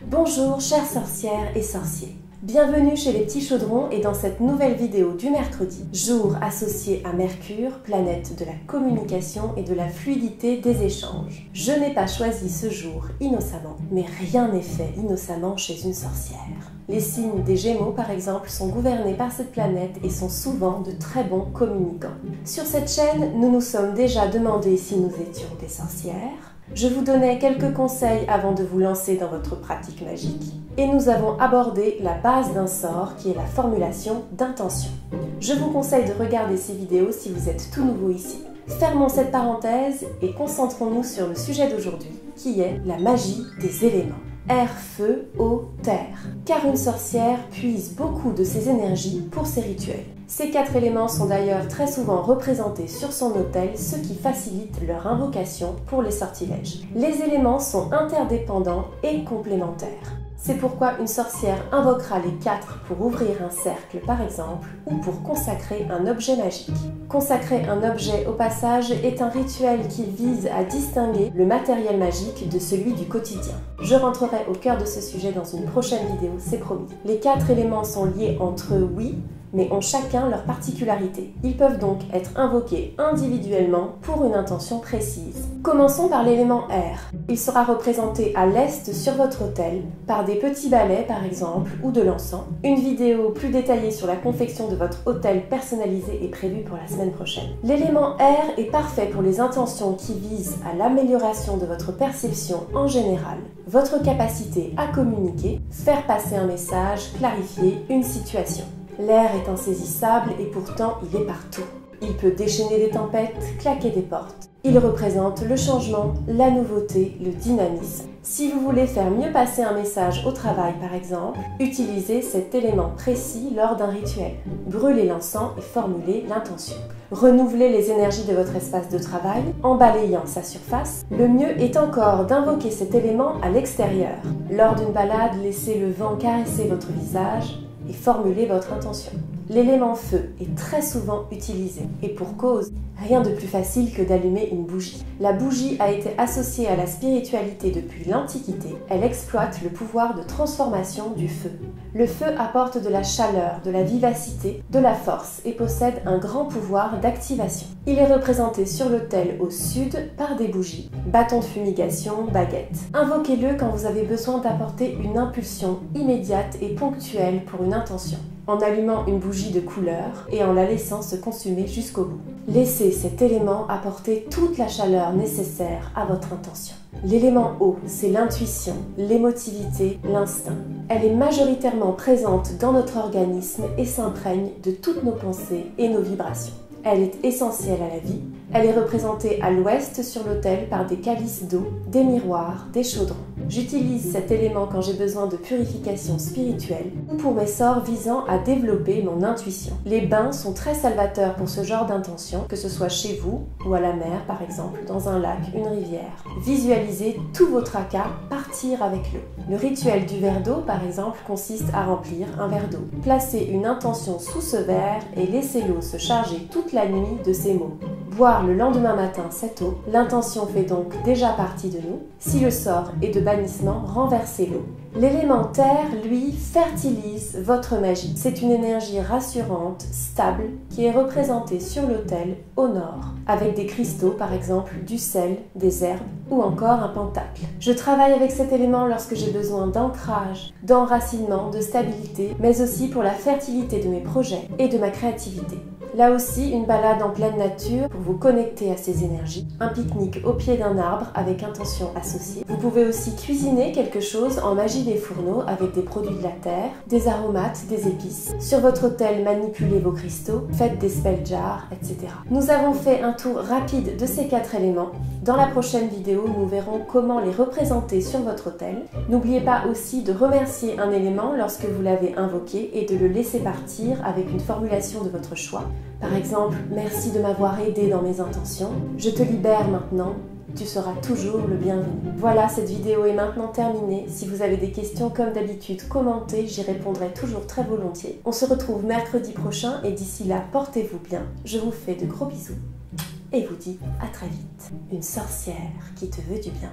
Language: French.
Bonjour chères sorcières et sorciers. Bienvenue chez les petits chaudrons et dans cette nouvelle vidéo du mercredi, jour associé à Mercure, planète de la communication et de la fluidité des échanges. Je n'ai pas choisi ce jour innocemment, mais rien n'est fait innocemment chez une sorcière. Les signes des Gémeaux, par exemple, sont gouvernés par cette planète et sont souvent de très bons communicants. Sur cette chaîne, nous nous sommes déjà demandé si nous étions des sorcières. Je vous donnais quelques conseils avant de vous lancer dans votre pratique magique. Et nous avons abordé la base d'un sort qui est la formulation d'intention. Je vous conseille de regarder ces vidéos si vous êtes tout nouveau ici. Fermons cette parenthèse et concentrons-nous sur le sujet d'aujourd'hui, qui est la magie des éléments. Air, feu, eau, terre. Car une sorcière puise beaucoup de ses énergies pour ses rituels. Ces 4 éléments sont d'ailleurs très souvent représentés sur son autel, ce qui facilite leur invocation pour les sortilèges. Les éléments sont interdépendants et complémentaires. C'est pourquoi une sorcière invoquera les 4 pour ouvrir un cercle par exemple, ou pour consacrer un objet magique. Consacrer un objet au passage est un rituel qui vise à distinguer le matériel magique de celui du quotidien. Je rentrerai au cœur de ce sujet dans une prochaine vidéo, c'est promis. Les 4 éléments sont liés entre eux, oui, mais ont chacun leur particularité. Ils peuvent donc être invoqués individuellement pour une intention précise. Commençons par l'élément air. Il sera représenté à l'est sur votre autel par des petits balais par exemple ou de l'encens. Une vidéo plus détaillée sur la confection de votre autel personnalisé est prévue pour la semaine prochaine. L'élément air est parfait pour les intentions qui visent à l'amélioration de votre perception en général, votre capacité à communiquer, faire passer un message, clarifier une situation. L'air est insaisissable et pourtant il est partout. Il peut déchaîner des tempêtes, claquer des portes. Il représente le changement, la nouveauté, le dynamisme. Si vous voulez faire mieux passer un message au travail par exemple, utilisez cet élément précis lors d'un rituel. Brûlez l'encens et formulez l'intention. Renouvelez les énergies de votre espace de travail en balayant sa surface. Le mieux est encore d'invoquer cet élément à l'extérieur. Lors d'une balade, laissez le vent caresser votre visage et formulez votre intention. L'élément feu est très souvent utilisé, et pour cause, rien de plus facile que d'allumer une bougie. La bougie a été associée à la spiritualité depuis l'Antiquité. Elle exploite le pouvoir de transformation du feu. Le feu apporte de la chaleur, de la vivacité, de la force et possède un grand pouvoir d'activation. Il est représenté sur l'autel au sud par des bougies, bâtons de fumigation, baguettes. Invoquez-le quand vous avez besoin d'apporter une impulsion immédiate et ponctuelle pour une intention, en allumant une bougie de couleur et en la laissant se consumer jusqu'au bout. Laissez cet élément apporter toute la chaleur nécessaire à votre intention. L'élément eau, c'est l'intuition, l'émotivité, l'instinct. Elle est majoritairement présente dans notre organisme et s'imprègne de toutes nos pensées et nos vibrations. Elle est essentielle à la vie. Elle est représentée à l'ouest sur l'autel par des calices d'eau, des miroirs, des chaudrons. J'utilise cet élément quand j'ai besoin de purification spirituelle ou pour mes sorts visant à développer mon intuition. Les bains sont très salvateurs pour ce genre d'intention, que ce soit chez vous ou à la mer par exemple, dans un lac, une rivière. Visualisez tout vos tracas partir avec l'eau. Le rituel du verre d'eau par exemple consiste à remplir un verre d'eau. Placez une intention sous ce verre et laissez l'eau se charger toute la nuit de ces mots. Boire le lendemain matin cette eau, l'intention fait donc déjà partie de nous. Si le sort est de bannissement, renversez l'eau. L'élément terre, lui, fertilise votre magie. C'est une énergie rassurante, stable, qui est représentée sur l'autel au nord, avec des cristaux par exemple, du sel, des herbes ou encore un pentacle. Je travaille avec cet élément lorsque j'ai besoin d'ancrage, d'enracinement, de stabilité, mais aussi pour la fertilité de mes projets et de ma créativité. Là aussi, une balade en pleine nature pour vous connecter à ces énergies. Un pique-nique au pied d'un arbre avec intention associée. Vous pouvez aussi cuisiner quelque chose en magie des fourneaux avec des produits de la terre, des aromates, des épices. Sur votre autel, manipulez vos cristaux, faites des spell jars, etc. Nous avons fait un tour rapide de ces 4 éléments. Dans la prochaine vidéo, nous verrons comment les représenter sur votre autel. N'oubliez pas aussi de remercier un élément lorsque vous l'avez invoqué et de le laisser partir avec une formulation de votre choix. Par exemple, merci de m'avoir aidé dans mes intentions, je te libère maintenant, tu seras toujours le bienvenu. Voilà, cette vidéo est maintenant terminée. Si vous avez des questions, comme d'habitude, commentez, j'y répondrai toujours très volontiers. On se retrouve mercredi prochain et d'ici là, portez-vous bien. Je vous fais de gros bisous et vous dis à très vite. Une sorcière qui te veut du bien.